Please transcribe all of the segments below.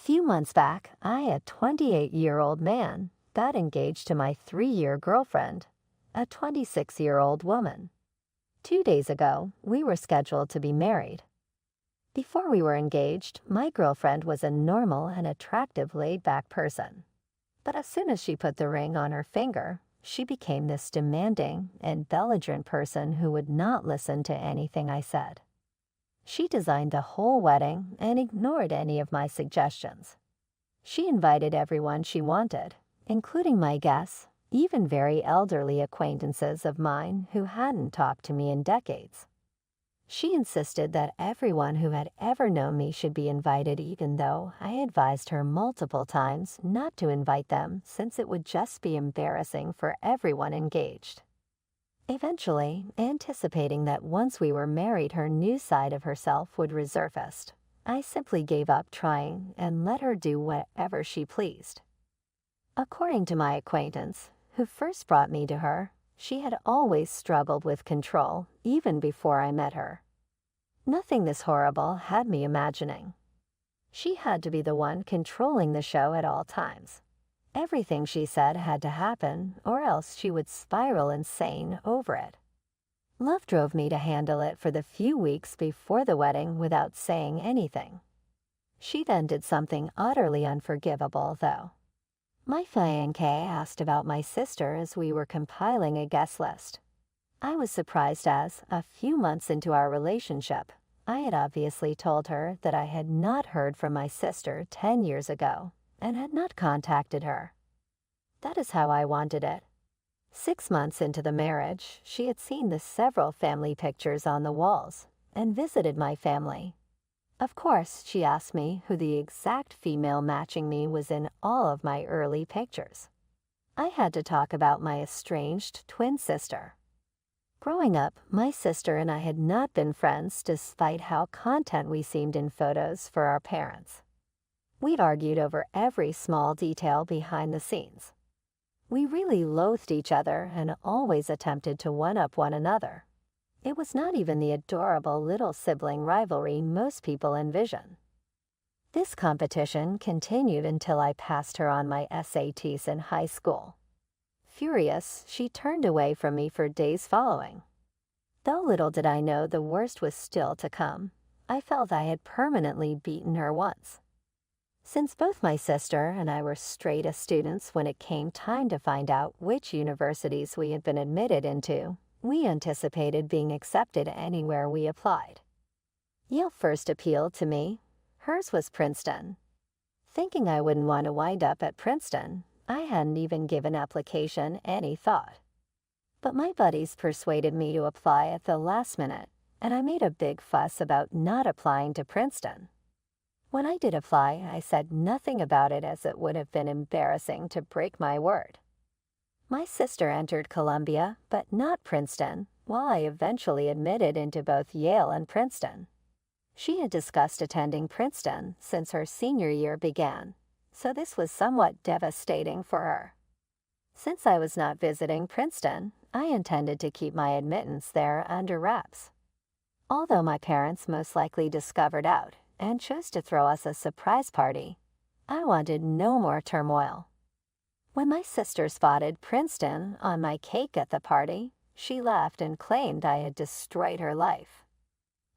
few months back, I, a 28-year-old man, got engaged to my 3-year girlfriend, a 26-year-old woman. 2 days ago, we were scheduled to be married. Before we were engaged, my girlfriend was a normal and attractive laid-back person. But as soon as she put the ring on her finger, she became this demanding and belligerent person who would not listen to anything I said. She designed the whole wedding and ignored any of my suggestions. She invited everyone she wanted, including my guests, even very elderly acquaintances of mine who hadn't talked to me in decades. She insisted that everyone who had ever known me should be invited, even though I advised her multiple times not to invite them since it would just be embarrassing for everyone engaged. Eventually, anticipating that once we were married her new side of herself would resurface, I simply gave up trying and let her do whatever she pleased. According to my acquaintance, who first brought me to her, she had always struggled with control, even before I met her. Nothing this horrible had me imagining. She had to be the one controlling the show at all times. Everything she said had to happen, or else she would spiral insane over it. Love drove me to handle it for the few weeks before the wedding without saying anything. She then did something utterly unforgivable, though. My fiancé asked about my sister as we were compiling a guest list. I was surprised as, a few months into our relationship, I had obviously told her that I had not heard from my sister 10 years ago and had not contacted her. That is how I wanted it. 6 months into the marriage, she had seen the several family pictures on the walls and visited my family. Of course, she asked me who the exact female matching me was in all of my early pictures. I had to talk about my estranged twin sister. Growing up, my sister and I had not been friends despite how content we seemed in photos for our parents. We'd argued over every small detail behind the scenes. We really loathed each other and always attempted to one-up one another. It was not even the adorable little sibling rivalry most people envision. This competition continued until I passed her on my SATs in high school. Furious, she turned away from me for days following. Though little did I know the worst was still to come, I felt I had permanently beaten her once. Since both my sister and I were straight A students when it came time to find out which universities we had been admitted into, we anticipated being accepted anywhere we applied. Yale first appealed to me. Hers was Princeton. Thinking I wouldn't want to wind up at Princeton, I hadn't even given application any thought. But my buddies persuaded me to apply at the last minute, and I made a big fuss about not applying to Princeton. When I did apply, I said nothing about it as it would have been embarrassing to break my word. My sister entered Columbia, but not Princeton, while I eventually admitted into both Yale and Princeton. She had discussed attending Princeton since her senior year began, so this was somewhat devastating for her. Since I was not visiting Princeton, I intended to keep my admittance there under wraps. Although my parents most likely discovered out and chose to throw us a surprise party, I wanted no more turmoil. When my sister spotted Princeton on my cake at the party, she laughed and claimed I had destroyed her life.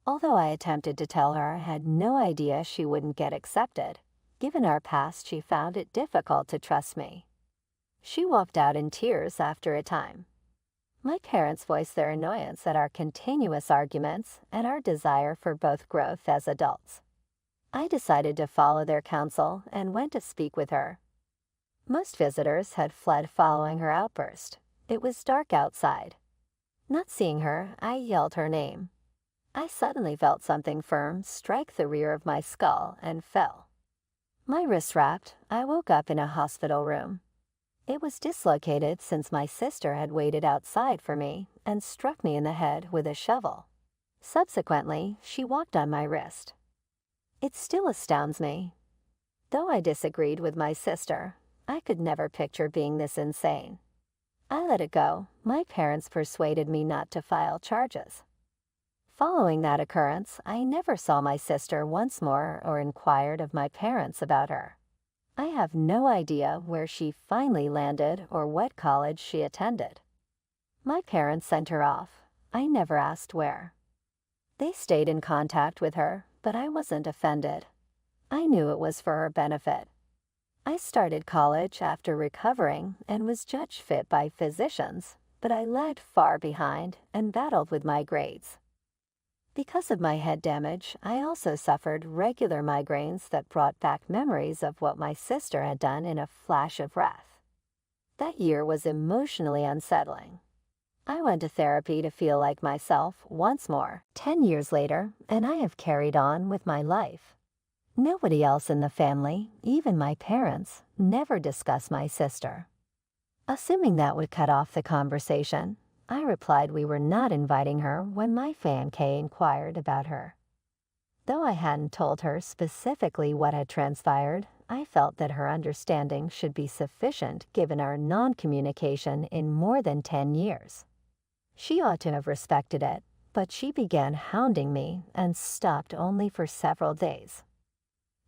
Although I attempted to tell her I had no idea she wouldn't get accepted, given our past, she found it difficult to trust me. She walked out in tears after a time. My parents voiced their annoyance at our continuous arguments and our desire for both growth as adults. I decided to follow their counsel and went to speak with her. Most visitors had fled following her outburst. It was dark outside. Not seeing her, I yelled her name. I suddenly felt something firm strike the rear of my skull and fell. My wrist wrapped, I woke up in a hospital room. It was dislocated since my sister had waited outside for me and struck me in the head with a shovel. Subsequently, she walked on my wrist. It still astounds me. Though I disagreed with my sister, I could never picture being this insane. I let it go. My parents persuaded me not to file charges. Following that occurrence, I never saw my sister once more or inquired of my parents about her. I have no idea where she finally landed or what college she attended. My parents sent her off. I never asked where. They stayed in contact with her, but I wasn't offended. I knew it was for her benefit. I started college after recovering and was judged fit by physicians, but I lagged far behind and battled with my grades. Because of my head damage, I also suffered regular migraines that brought back memories of what my sister had done in a flash of wrath. That year was emotionally unsettling. I went to therapy to feel like myself once more, 10 years later, and I have carried on with my life. Nobody else in the family, even my parents, never discussed my sister. Assuming that would cut off the conversation, I replied we were not inviting her when my fiancé inquired about her. Though I hadn't told her specifically what had transpired, I felt that her understanding should be sufficient given our non-communication in more than 10 years. She ought to have respected it, but she began hounding me and stopped only for several days.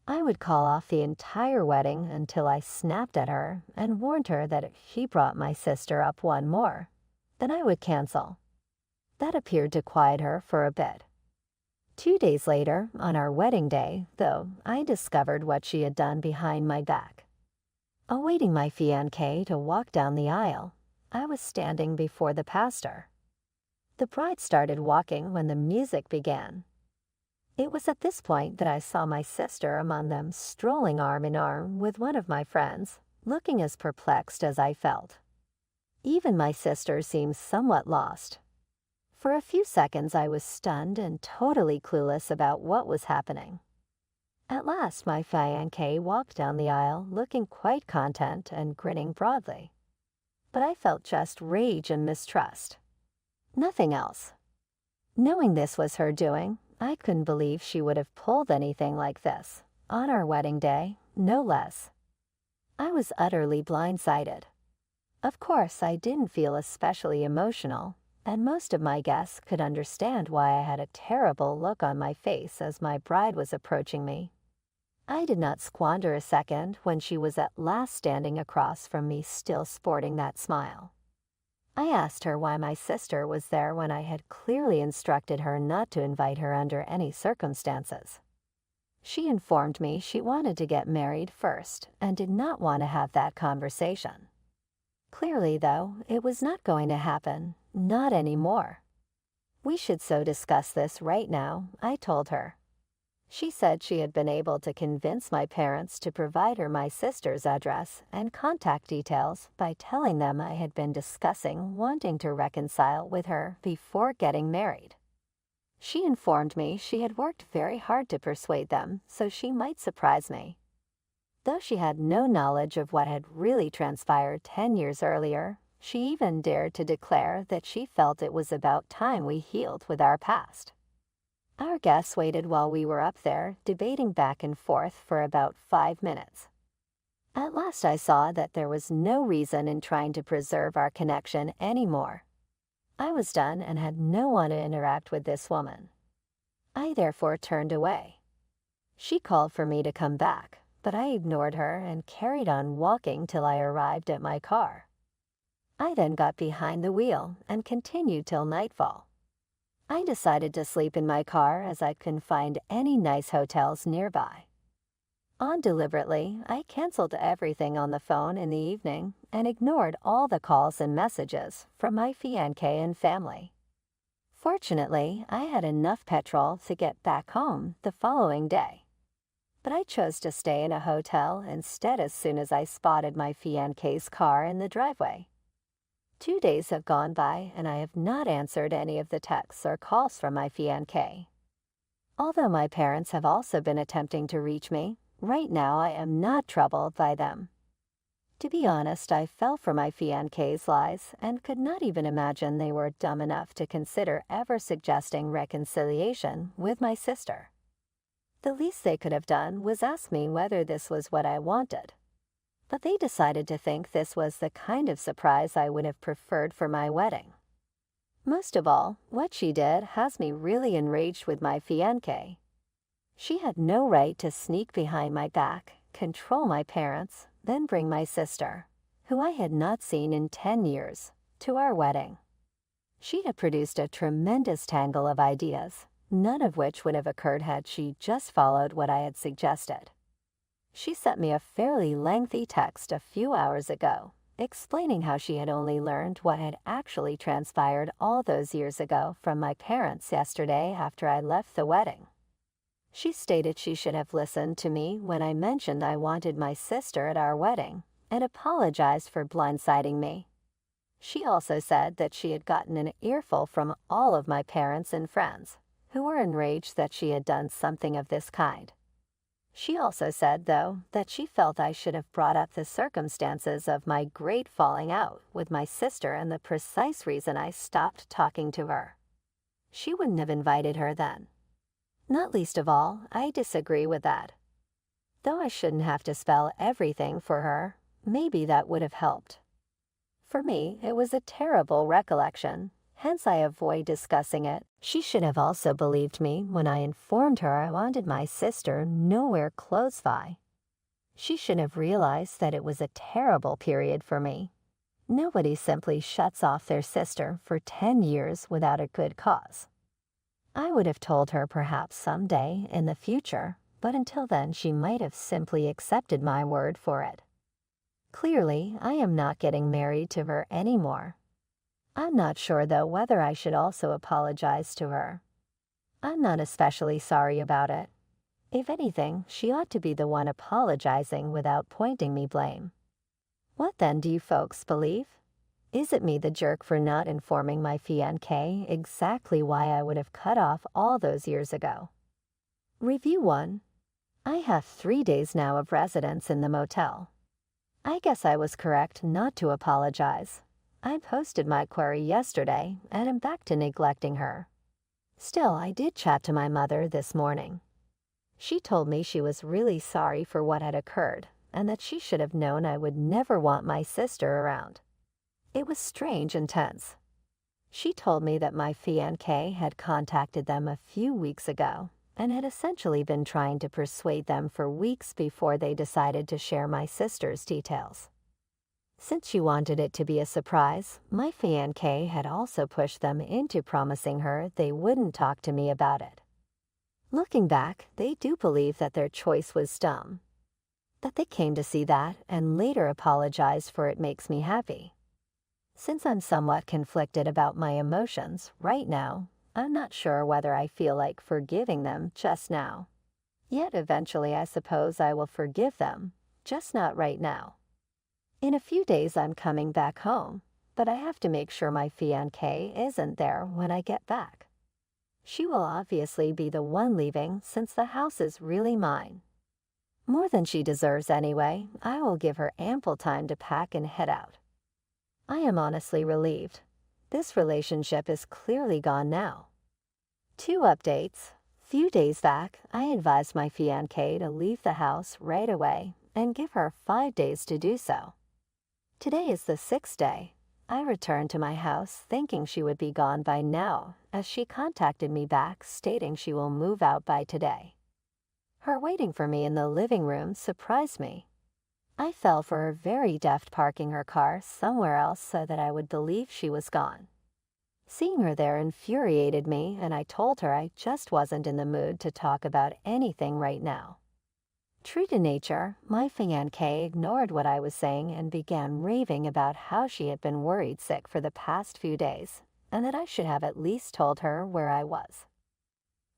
I would call off the entire wedding until I snapped at her and warned her that if she brought my sister up one more, then I would cancel. That appeared to quiet her for a bit. 2 days later, on our wedding day, though, I discovered what she had done behind my back. Awaiting my fiancé to walk down the aisle, I was standing before the pastor. The bride started walking when the music began. It was at this point that I saw my sister among them strolling arm in arm with one of my friends, looking as perplexed as I felt. Even my sister seemed somewhat lost. For a few seconds I was stunned and totally clueless about what was happening. At last my fiancé walked down the aisle looking quite content and grinning broadly. But I felt just rage and mistrust. Nothing else. Knowing this was her doing, I couldn't believe she would have pulled anything like this, on our wedding day, no less. I was utterly blindsided. Of course, I didn't feel especially emotional, and most of my guests could understand why I had a terrible look on my face as my bride was approaching me. I did not squander a second when she was at last standing across from me, still sporting that smile. I asked her why my sister was there when I had clearly instructed her not to invite her under any circumstances. She informed me she wanted to get married first and did not want to have that conversation. Clearly, though, it was not going to happen, not anymore. We should so discuss this right now, I told her. She said she had been able to convince my parents to provide her my sister's address and contact details by telling them I had been discussing wanting to reconcile with her before getting married. She informed me she had worked very hard to persuade them, so she might surprise me. Though she had no knowledge of what had really transpired 10 years earlier, she even dared to declare that she felt it was about time we healed with our past. Our guests waited while we were up there, debating back and forth for about 5 minutes. At last I saw that there was no reason in trying to preserve our connection anymore. I was done and had no one to interact with this woman. I therefore turned away. She called for me to come back, but I ignored her and carried on walking till I arrived at my car. I then got behind the wheel and continued till nightfall. I decided to sleep in my car as I couldn't find any nice hotels nearby. Deliberately, I canceled everything on the phone in the evening and ignored all the calls and messages from my fiancé and family. Fortunately, I had enough petrol to get back home the following day. But I chose to stay in a hotel instead as soon as I spotted my fiancé's car in the driveway. 2 days have gone by and I have not answered any of the texts or calls from my fiancé. Although my parents have also been attempting to reach me, right now I am not troubled by them. To be honest, I fell for my fiancé's lies and could not even imagine they were dumb enough to consider ever suggesting reconciliation with my sister. The least they could have done was ask me whether this was what I wanted. But they decided to think this was the kind of surprise I would have preferred for my wedding. Most of all, what she did has me really enraged with my fiancé. She had no right to sneak behind my back, control my parents, then bring my sister, who I had not seen in 10 years, to our wedding. She had produced a tremendous tangle of ideas, none of which would have occurred had she just followed what I had suggested. She sent me a fairly lengthy text a few hours ago, explaining how she had only learned what had actually transpired all those years ago from my parents yesterday after I left the wedding. She stated she should have listened to me when I mentioned I wanted my sister at our wedding and apologized for blindsiding me. She also said that she had gotten an earful from all of my parents and friends, who were enraged that she had done something of this kind. She also said, though, that she felt I should have brought up the circumstances of my great falling out with my sister and the precise reason I stopped talking to her. She wouldn't have invited her then. Not least of all, I disagree with that. Though I shouldn't have to spell everything for her, maybe that would have helped. For me, it was a terrible recollection, hence I avoid discussing it. She should have also believed me when I informed her I wanted my sister nowhere close by. She should have realized that it was a terrible period for me. Nobody simply shuts off their sister for 10 years without a good cause. I would have told her perhaps someday in the future, but until then she might have simply accepted my word for it. Clearly, I am not getting married to her anymore. I'm not sure, though, whether I should also apologize to her. I'm not especially sorry about it. If anything, she ought to be the one apologizing without pointing me blame. What then do you folks believe? Is it me the jerk for not informing my fiancé exactly why I would have cut off all those years ago? Review 1. I have 3 days now of residence in the motel. I guess I was correct not to apologize. I posted my query yesterday and am back to neglecting her. Still, I did chat to my mother this morning. She told me she was really sorry for what had occurred and that she should have known I would never want my sister around. It was strange and tense. She told me that my fiancé had contacted them a few weeks ago and had essentially been trying to persuade them for weeks before they decided to share my sister's details. Since she wanted it to be a surprise, my fiancé had also pushed them into promising her they wouldn't talk to me about it. Looking back, they do believe that their choice was dumb. That they came to see that and later apologized for it makes me happy. Since I'm somewhat conflicted about my emotions right now, I'm not sure whether I feel like forgiving them just now. Yet eventually I suppose I will forgive them, just not right now. In a few days I'm coming back home, but I have to make sure my fiancé isn't there when I get back. She will obviously be the one leaving since the house is really mine. More than she deserves anyway. I will give her ample time to pack and head out. I am honestly relieved. This relationship is clearly gone now. 2 updates. Few days back, I advised my fiancé to leave the house right away and give her 5 days to do so. Today is the 6th day. I returned to my house thinking she would be gone by now, as she contacted me back stating she will move out by today. Her waiting for me in the living room surprised me. I fell for her very deft parking her car somewhere else so that I would believe she was gone. Seeing her there infuriated me, and I told her I just wasn't in the mood to talk about anything right now. True to nature, my fiancé ignored what I was saying and began raving about how she had been worried sick for the past few days, and that I should have at least told her where I was.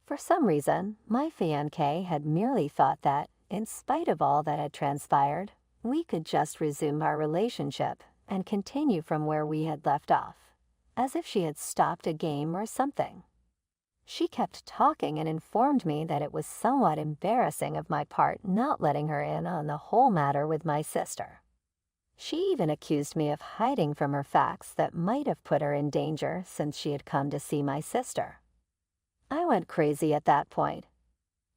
For some reason, my fiancé had merely thought that, in spite of all that had transpired, we could just resume our relationship and continue from where we had left off, as if she had stopped a game or something. She kept talking and informed me that it was somewhat embarrassing of my part not letting her in on the whole matter with my sister. She even accused me of hiding from her facts that might have put her in danger since she had come to see my sister. I went crazy at that point.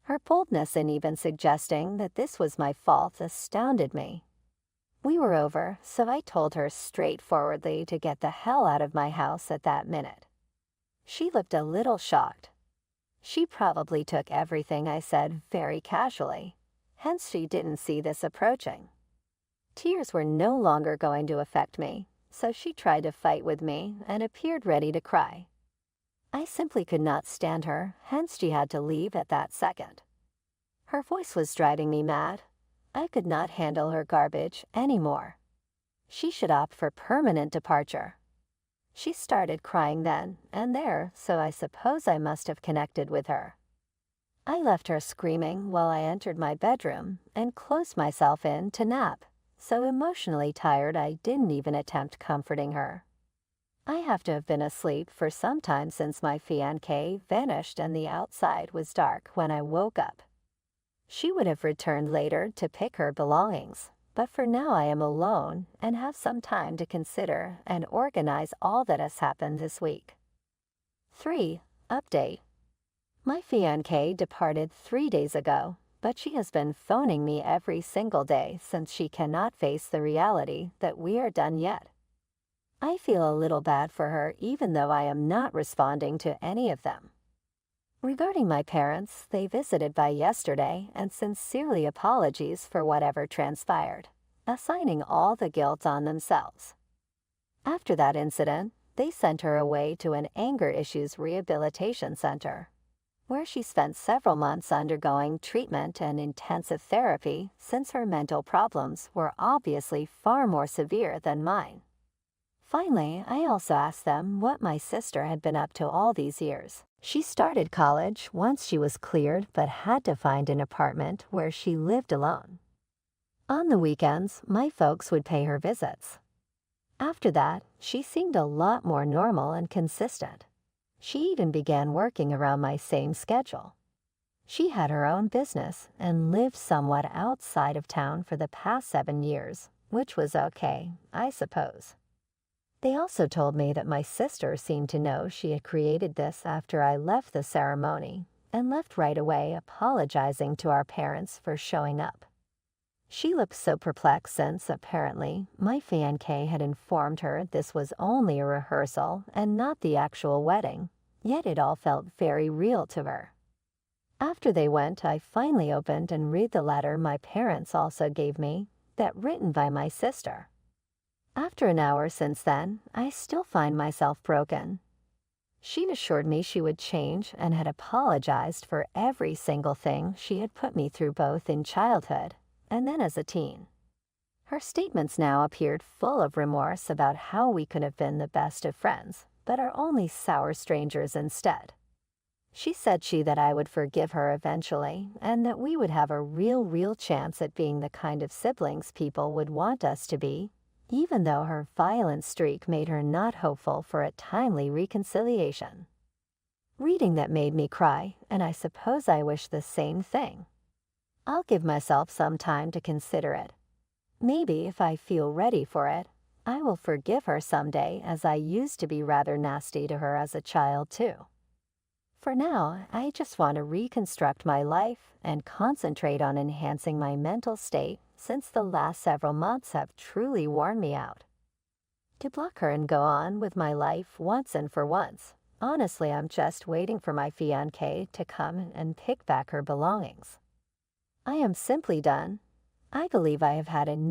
Her boldness in even suggesting that this was my fault astounded me. We were over, so I told her straightforwardly to get the hell out of my house at that minute. She looked a little shocked. She probably took everything I said very casually, hence she didn't see this approaching. Tears were no longer going to affect me, so she tried to fight with me and appeared ready to cry. I simply could not stand her, hence she had to leave at that second. Her voice was driving me mad. I could not handle her garbage anymore. She should opt for permanent departure. She started crying then and there, so I suppose I must have connected with her. I left her screaming while I entered my bedroom and closed myself in to nap, so emotionally tired I didn't even attempt comforting her. I have to have been asleep for some time since my fiancé vanished and the outside was dark when I woke up. She would have returned later to pick her belongings, but for now I am alone and have some time to consider and organize all that has happened this week. 3. Update. My fiancé departed 3 days ago, but she has been phoning me every single day since she cannot face the reality that we are done yet. I feel a little bad for her even though I am not responding to any of them. Regarding my parents, they visited by yesterday and sincerely apologies for whatever transpired, assigning all the guilt on themselves. After that incident, they sent her away to an anger issues rehabilitation center, where she spent several months undergoing treatment and intensive therapy since her mental problems were obviously far more severe than mine. Finally, I also asked them what my sister had been up to all these years. She started college once she was cleared but had to find an apartment where she lived alone. On the weekends, my folks would pay her visits. After that, she seemed a lot more normal and consistent. She even began working around my same schedule. She had her own business and lived somewhat outside of town for the past 7 years, which was okay, I suppose. They also told me that my sister seemed to know she had created this after I left the ceremony and left right away apologizing to our parents for showing up. She looked so perplexed since, apparently, my fiancé had informed her this was only a rehearsal and not the actual wedding, yet it all felt very real to her. After they went, I finally opened and read the letter my parents also gave me, that written by my sister. After an hour since then, I still find myself broken. She assured me she would change and had apologized for every single thing she had put me through both in childhood and then as a teen. Her statements now appeared full of remorse about how we could have been the best of friends, but are only sour strangers instead. She said that I would forgive her eventually and that we would have a real chance at being the kind of siblings people would want us to be, even though her violent streak made her not hopeful for a timely reconciliation. Reading that made me cry, and I suppose I wish the same thing. I'll give myself some time to consider it. Maybe if I feel ready for it, I will forgive her someday, as I used to be rather nasty to her as a child too. For now, I just want to reconstruct my life and concentrate on enhancing my mental state, since the last several months have truly worn me out. To block her and go on with my life once and for once, honestly, I'm just waiting for my fiancé to come and pick back her belongings. I am simply done. I believe I have had enough